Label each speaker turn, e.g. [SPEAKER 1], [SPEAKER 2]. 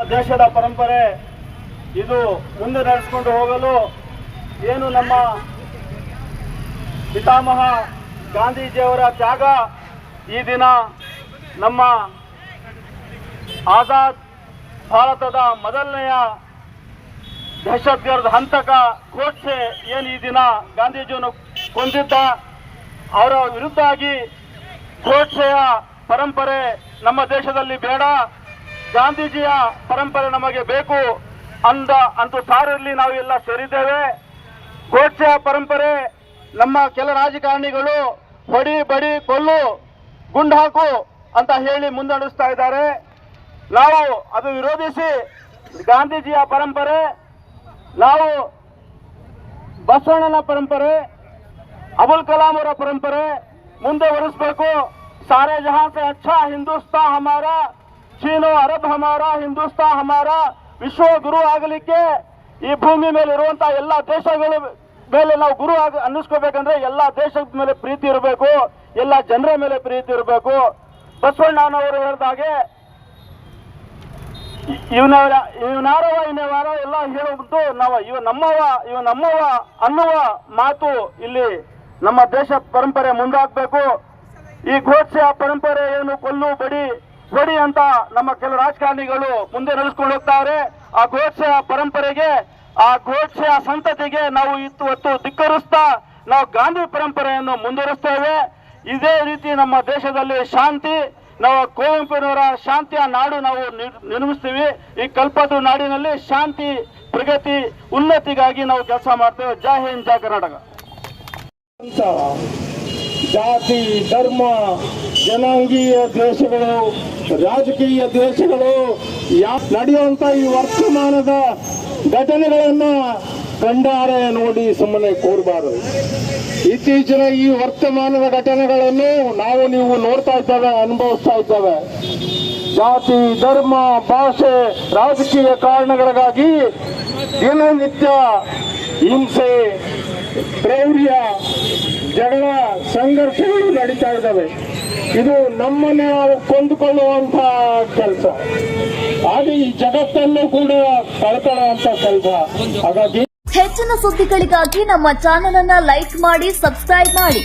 [SPEAKER 1] ದೇಶದ ಪರಂಪರೆ ಇದು ಮುಂದೆ ನಡೆಸಿಕೊಂಡು ಹೋಗಲು ಏನು ನಮ್ಮ ಪಿತಾಮಹ ಗಾಂಧೀಜಿಯವರ ತ್ಯಾಗ ಈ ದಿನ ನಮ್ಮ ಆಜಾದ್ ಭಾರತದ ಮೊದಲನೆಯ ದಹಶತ್ಗರ್ದ ಹಂತಕ ಗೋಡ್ಸೆ ಏನು ಈ ದಿನ ಗಾಂಧೀಜಿಯನ್ನು ಕೊಂದಿದ್ದ ಅವರ ವಿರುದ್ಧವಾಗಿ ಗೋಡ್ಸೆಯ ಪರಂಪರೆ ನಮ್ಮ ದೇಶದಲ್ಲಿ ಬೇಡ, ಗಾಂಧೀಜಿಯ ಪರಂಪರೆ ನಮಗೆ ಬೇಕು ಅಂತೂ ಸಾರಲ್ಲಿ ನಾವು ಎಲ್ಲ ಸೇರಿದ್ದೇವೆ. ಗೋಡ್ಸೆಯ ಪರಂಪರೆ ನಮ್ಮ ಕೆಲ ರಾಜಕಾರಣಿಗಳು ಹೊಡಿ ಬಡಿ ಕೊಲ್ಲು ಗುಂಡು ಹಾಕು ಅಂತ ಹೇಳಿ ಮುನ್ನಡೆಸ್ತಾ ಇದ್ದಾರೆ. ನಾವು ಅದು ವಿರೋಧಿಸಿ ಗಾಂಧೀಜಿಯ ಪರಂಪರೆ, ನಾವು ಬಸವಣ್ಣನ ಪರಂಪರೆ, ಅಬುಲ್ ಕಲಾಂ ಅವರ ಪರಂಪರೆ ಮುಂದೆ ಒರೆಸಬೇಕು. ಸಾರೆ ಜಹಾಂ ಸೆ ಅಚ್ಚಾ ಹಿಂದೂಸ್ತಾನ್ ಹಮಾರಾ, ಚೀನೋ ಅರಬ್ ಹಮಾರಾ, ಹಿಂದೂಸ್ತಾನ್ ಹಮಾರಾ. ವಿಶ್ವ ಗುರು ಆಗಲಿಕ್ಕೆ ಈ ಭೂಮಿ ಮೇಲೆ ಇರುವಂತಹ ಎಲ್ಲ ದೇಶಗಳ ಮೇಲೆ ನಾವು ಗುರು ಅನ್ನಿಸ್ಕೋಬೇಕಂದ್ರೆ ಎಲ್ಲ ದೇಶದ ಮೇಲೆ ಪ್ರೀತಿ ಇರಬೇಕು, ಎಲ್ಲ ಜನರ ಮೇಲೆ ಪ್ರೀತಿ ಇರಬೇಕು. ಬಸವಣ್ಣನವರು ಹೇಳಿದ ಹಾಗೆ ಇವನಾರವ ಇನ್ನವಾರ ಎಲ್ಲ ಹೇಳುವುದು ನಾವು ಇವ ನಮ್ಮವ ಅನ್ನುವ ಮಾತು ಇಲ್ಲಿ ನಮ್ಮ ದೇಶ ಪರಂಪರೆ ಮುಂದಾಗಬೇಕು. ಈ ಗೋಡ್ಸೆಯ ಪರಂಪರೆ ಏನು ಕೊಲ್ಲು ಬಡಿ ಹೊಡಿ ಅಂತ ನಮ್ಮ ಕೆಲ ರಾಜಕಾರಣಿಗಳು ಮುಂದೆ ನಡೆಸ್ಕೊಂಡು ಹೋಗ್ತಾರೆ. ಆ ಗೋಡ್ಸೆಯ ಪರಂಪರೆಗೆ, ಆ ಗೋಡ್ಸೆಯ ಸಂತತಿಗೆ ನಾವು ಇವತ್ತು ಧಿಕ್ಕರಿಸ್ತಾ ನಾವು ಗಾಂಧಿ ಪರಂಪರೆಯನ್ನು ಮುಂದುವರಿಸ್ತೇವೆ. ಇದೇ ರೀತಿ ನಮ್ಮ ದೇಶದಲ್ಲಿ ಶಾಂತಿ, ನಾವು ಕುವೆಂಪುರವರ ಶಾಂತಿಯ ನಾಡು ನಾವು ನಿರ್ಮಿಸ್ತೀವಿ. ಈ ಕಲ್ಪತರು ನಾಡಿನಲ್ಲಿ ಶಾಂತಿ, ಪ್ರಗತಿ, ಉನ್ನತಿಗಾಗಿ ನಾವು ಕೆಲಸ ಮಾಡ್ತೇವೆ. ಜೈ ಹಿಂದ್, ಜೈ ಕರ್ನಾಟಕ. ಜಾತಿ, ಧರ್ಮ, ಜನಾಂಗೀಯ ದ್ವೇಷಗಳು, ರಾಜಕೀಯ ದ್ವೇಷಗಳು ನಡೆಯುವಂತ ಈ ವರ್ತಮಾನದ ಘಟನೆಗಳನ್ನ ಕಂಡಾರೆ ನೋಡಿ ಸುಮ್ಮನೆ ಕೂರಬಾರದು. ಇತ್ತೀಚಿನ ಈ ವರ್ತಮಾನದ ಘಟನೆಗಳನ್ನು ನೀವು ನೋಡ್ತಾ ಇದ್ದೇವೆ, ಅನುಭವಿಸ್ತಾ ಇದ್ದೇವೆ. ಜಾತಿ, ಧರ್ಮ, ಭಾಷೆ, ರಾಜಕೀಯ ಕಾರಣಗಳಿಗಾಗಿ ದಿನನಿತ್ಯ ಹಿಂಸೆ, ಕ್ರೌರ್ಯ, ಜಗಳ, ಸಂಘರ್ಷಗಳು ನಡೀತಾ ಇದ್ದಾವೆ. ಇದು ನಮ್ಮನ್ನೇ ನಾವು ಕೊಂದುಕೊಳ್ಳುವಂತ ಕೆಲಸ, ಹಾಗೆ ಈ ಜಗತ್ತನ್ನು ಕೂಡ ಕಳ್ಕೊಳ್ಳುವಂತ ಕೆಲಸ. ಹಾಗಾಗಿ
[SPEAKER 2] ಹೆಚ್ಚಿನ ಸುದ್ದಿಗಳಿಗಾಗಿ ನಮ್ಮ ಚಾನೆಲ್ ಅನ್ನ ಲೈಕ್ ಮಾಡಿ, ಸಬ್ಸ್ಕ್ರೈಬ್ ಮಾಡಿ.